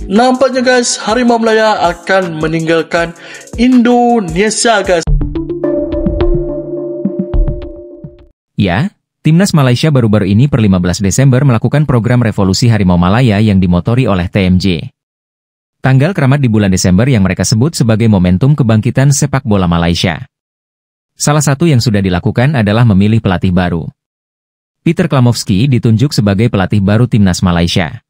Nampaknya guys, Harimau Melaya akan meninggalkan Indonesia guys. Ya, Timnas Malaysia baru-baru ini per 15 Desember melakukan program Revolusi Harimau Malaya yang dimotori oleh TMJ. Tanggal keramat di bulan Desember yang mereka sebut sebagai momentum kebangkitan sepak bola Malaysia. Salah satu yang sudah dilakukan adalah memilih pelatih baru. Peter Klamovski ditunjuk sebagai pelatih baru Timnas Malaysia.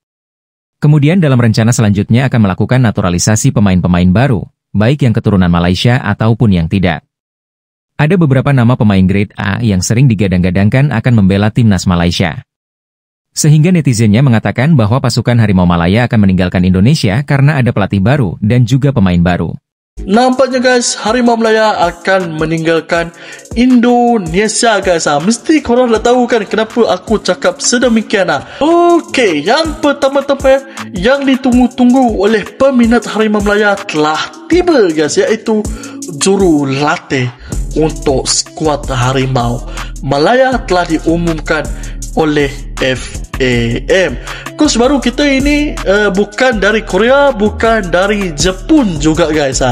Kemudian dalam rencana selanjutnya akan melakukan naturalisasi pemain-pemain baru, baik yang keturunan Malaysia ataupun yang tidak. Ada beberapa nama pemain grade A yang sering digadang-gadangkan akan membela Timnas Malaysia. Sehingga netizennya mengatakan bahwa pasukan Harimau Malaya akan meninggalkan Indonesia karena ada pelatih baru dan juga pemain baru. Nampaknya guys, Harimau Melaya akan meninggalkan Indonesia guys. Mesti korang dah tahu kan kenapa aku cakap sedemikian. Okey, yang pertama-tama yang ditunggu-tunggu oleh peminat Harimau Melaya telah tiba guys, iaitu jurulatih untuk skuad Harimau Malaya telah diumumkan oleh FAM. Coach baru kita ini bukan dari Korea, bukan dari Jepun juga guys.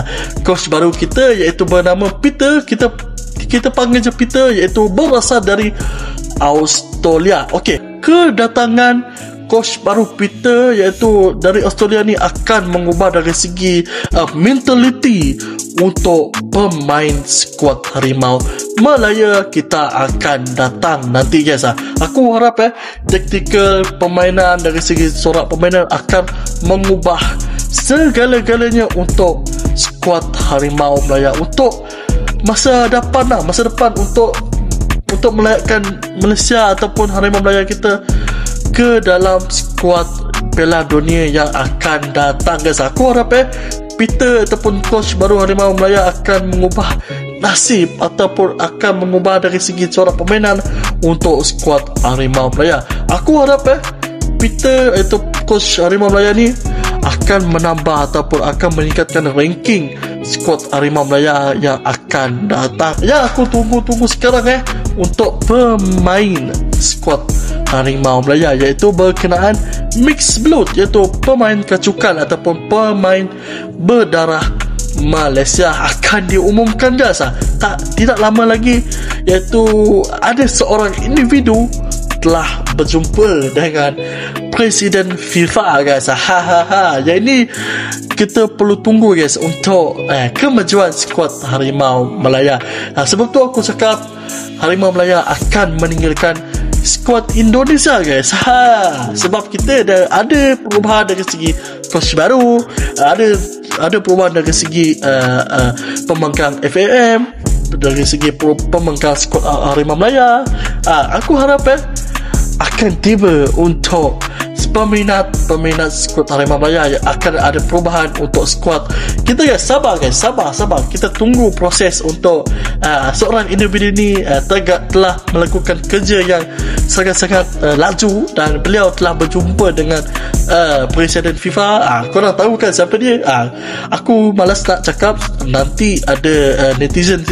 Coach baru kita iaitu bernama Peter, kita panggil je Peter, iaitu berasal dari Australia. Okey, kedatangan coach baru Peter iaitu dari Australia ni akan mengubah dari segi mentality untuk pemain skuad Harimau Malaya kita akan datang nanti guys. Aku harap taktikal permainan dari segi sorak permainan akan mengubah segala-galanya untuk skuad Harimau Malaya untuk masa depan untuk melayakan Malaysia ataupun Harimau Malaya kita ke dalam skuad Piala Dunia yang akan datang guys. Aku harap Peter ataupun coach baru Harimau Malaya akan mengubah nasib ataupun akan mengubah dari segi corak permainan untuk skuad Harimau Malaya. Aku harap Peter atau coach Harimau Malaya ni akan menambah ataupun akan meningkatkan ranking skuad Harimau Malaya yang akan datang. Ya, aku tunggu sekarang untuk pemain skuad Harimau Malaya iaitu berkenaan mixed blood, iaitu pemain kacukan ataupun pemain berdarah Malaysia akan diumumkan guys. Tidak lama lagi iaitu ada seorang individu telah berjumpa dengan Presiden FIFA guys. Yang ini kita perlu tunggu guys untuk kemajuan skuad Harimau Malaya. Sebab tu aku cakap Harimau Malaya akan meninggalkan skuad Indonesia guys. Sebab kita ada perubahan dari segi coach baru, ada perubahan dari segi pembangkang FAM, dari segi pembangkang skuad Harimau Malaya. Aku harap akan tiba untuk peminat skuad Harimau Malaya yang akan ada perubahan untuk skuad kita guys. Sabar kita tunggu proses untuk seorang individu ni telah melakukan kerja yang sangat-sangat laju dan beliau telah berjumpa dengan Presiden FIFA. Korang tahu kan siapa dia? Aku malas nak cakap, nanti ada netizen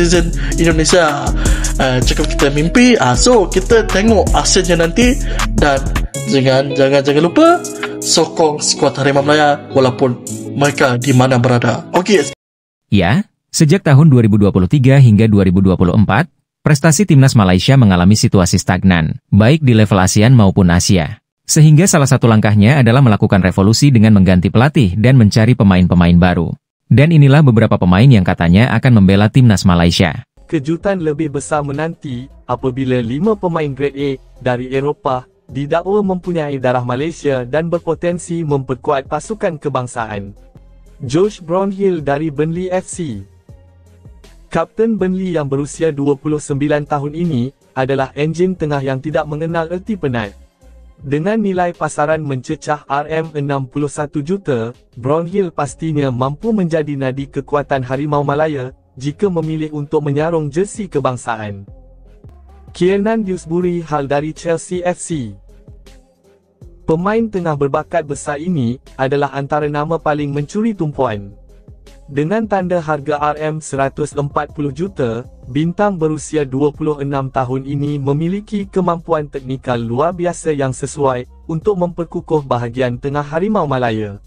Indonesia cakap kita mimpi. So kita tengok hasilnya nanti dan jangan lupa sokong skuad Harimau Malaya walaupun mereka di mana berada. Okey. Ya, sejak tahun 2023 hingga 2024, prestasi Timnas Malaysia mengalami situasi stagnan, baik di level ASEAN maupun Asia. Sehingga salah satu langkahnya adalah melakukan revolusi dengan mengganti pelatih dan mencari pemain-pemain baru. Dan inilah beberapa pemain yang katanya akan membela Timnas Malaysia. Kejutan lebih besar menanti apabila 5 pemain grade A dari Eropah didakwa mempunyai darah Malaysia dan berpotensi memperkuat pasukan kebangsaan. Josh Brownhill dari Burnley FC. Kapten Burnley yang berusia 29 tahun ini adalah enjin tengah yang tidak mengenal erti penat. Dengan nilai pasaran mencecah RM61 juta, Brownhill pastinya mampu menjadi nadi kekuatan Harimau Malaya jika memilih untuk menyarung jersey kebangsaan. Kiernan Dewsbury Hall dari Chelsea FC. Pemain tengah berbakat besar ini adalah antara nama paling mencuri tumpuan. Dengan tanda harga RM140 juta, bintang berusia 26 tahun ini memiliki kemampuan teknikal luar biasa yang sesuai untuk memperkukuh bahagian tengah Harimau Malaya.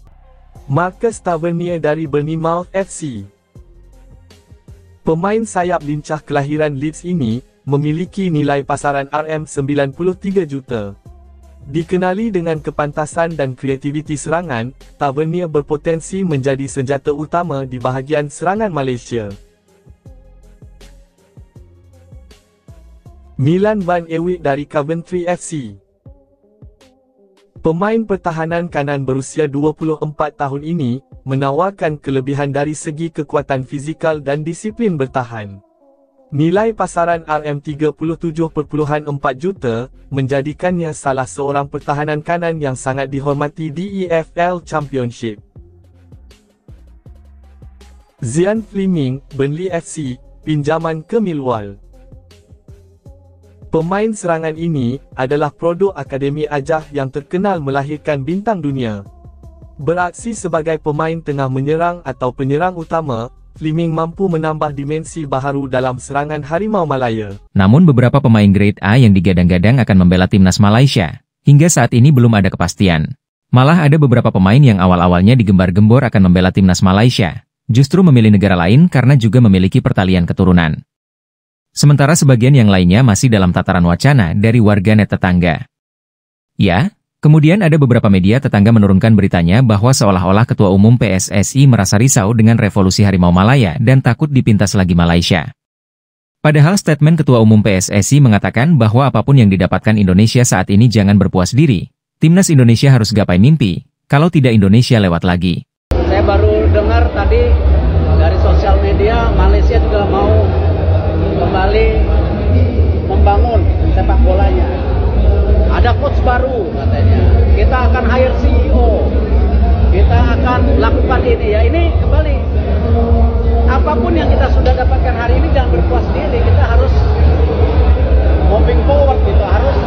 Marcus Tavernier dari Bournemouth FC. Pemain sayap lincah kelahiran Leeds ini memiliki nilai pasaran RM93 juta. Dikenali dengan kepantasan dan kreativiti serangan, Tavernier berpotensi menjadi senjata utama di bahagian serangan Malaysia. Milan van Ewijk dari Coventry FC. Pemain pertahanan kanan berusia 24 tahun ini menawarkan kelebihan dari segi kekuatan fizikal dan disiplin bertahan. Nilai pasaran RM37.4 juta menjadikannya salah seorang pertahanan kanan yang sangat dihormati di EFL Championship. Zian Fleming, Burnley FC, pinjaman ke Millwall. Pemain serangan ini adalah produk Akademi Ajah yang terkenal melahirkan bintang dunia. Beraksi sebagai pemain tengah menyerang atau penyerang utama, Fleming mampu menambah dimensi baharu dalam serangan Harimau Malaya. Namun beberapa pemain grade A yang digadang-gadang akan membela timnas Malaysia, hingga saat ini belum ada kepastian. Malah ada beberapa pemain yang awal-awalnya digembar-gembor akan membela timnas Malaysia, justru memilih negara lain karena juga memiliki pertalian keturunan. Sementara sebagian yang lainnya masih dalam tataran wacana dari warganet tetangga. Ya, kemudian ada beberapa media tetangga menurunkan beritanya bahwa seolah-olah Ketua Umum PSSI merasa risau dengan revolusi Harimau Malaya dan takut dipintas lagi Malaysia. Padahal statement Ketua Umum PSSI mengatakan bahwa apapun yang didapatkan Indonesia saat ini jangan berpuas diri. Timnas Indonesia harus gapai mimpi, kalau tidak Indonesia lewat lagi. Saya baru dengar tadi dari sosial media Malaysia juga mau kembali membangun sepak bolanya. Ada coach baru katanya. Kita akan hire CEO. Kita akan lakukan ini ya. Ini kembali. Apapun yang kita sudah dapatkan hari ini jangan berpuas diri. Kita harus moving forward gitu. Harus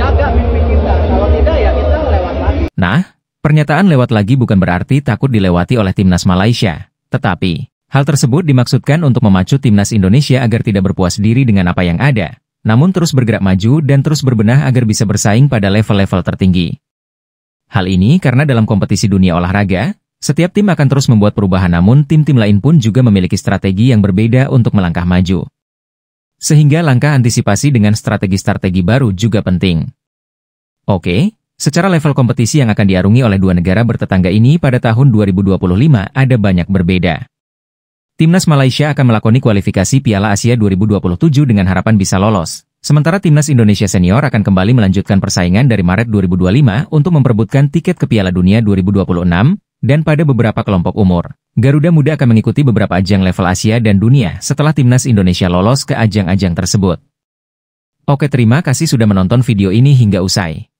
jaga mimpi kita. Kalau tidak ya kita lewat lagi. Nah, pernyataan lewat lagi bukan berarti takut dilewati oleh timnas Malaysia. Tetapi hal tersebut dimaksudkan untuk memacu timnas Indonesia agar tidak berpuas diri dengan apa yang ada, namun terus bergerak maju dan terus berbenah agar bisa bersaing pada level-level tertinggi. Hal ini karena dalam kompetisi dunia olahraga, setiap tim akan terus membuat perubahan namun tim-tim lain pun juga memiliki strategi yang berbeda untuk melangkah maju. Sehingga langkah antisipasi dengan strategi-strategi baru juga penting. Oke, secara level kompetisi yang akan diarungi oleh dua negara bertetangga ini pada tahun 2025 ada banyak berbeda. Timnas Malaysia akan melakoni kualifikasi Piala Asia 2027 dengan harapan bisa lolos. Sementara Timnas Indonesia Senior akan kembali melanjutkan persaingan dari Maret 2025 untuk memperebutkan tiket ke Piala Dunia 2026, dan pada beberapa kelompok umur. Garuda Muda akan mengikuti beberapa ajang level Asia dan dunia setelah Timnas Indonesia lolos ke ajang-ajang tersebut. Oke, terima kasih sudah menonton video ini hingga usai.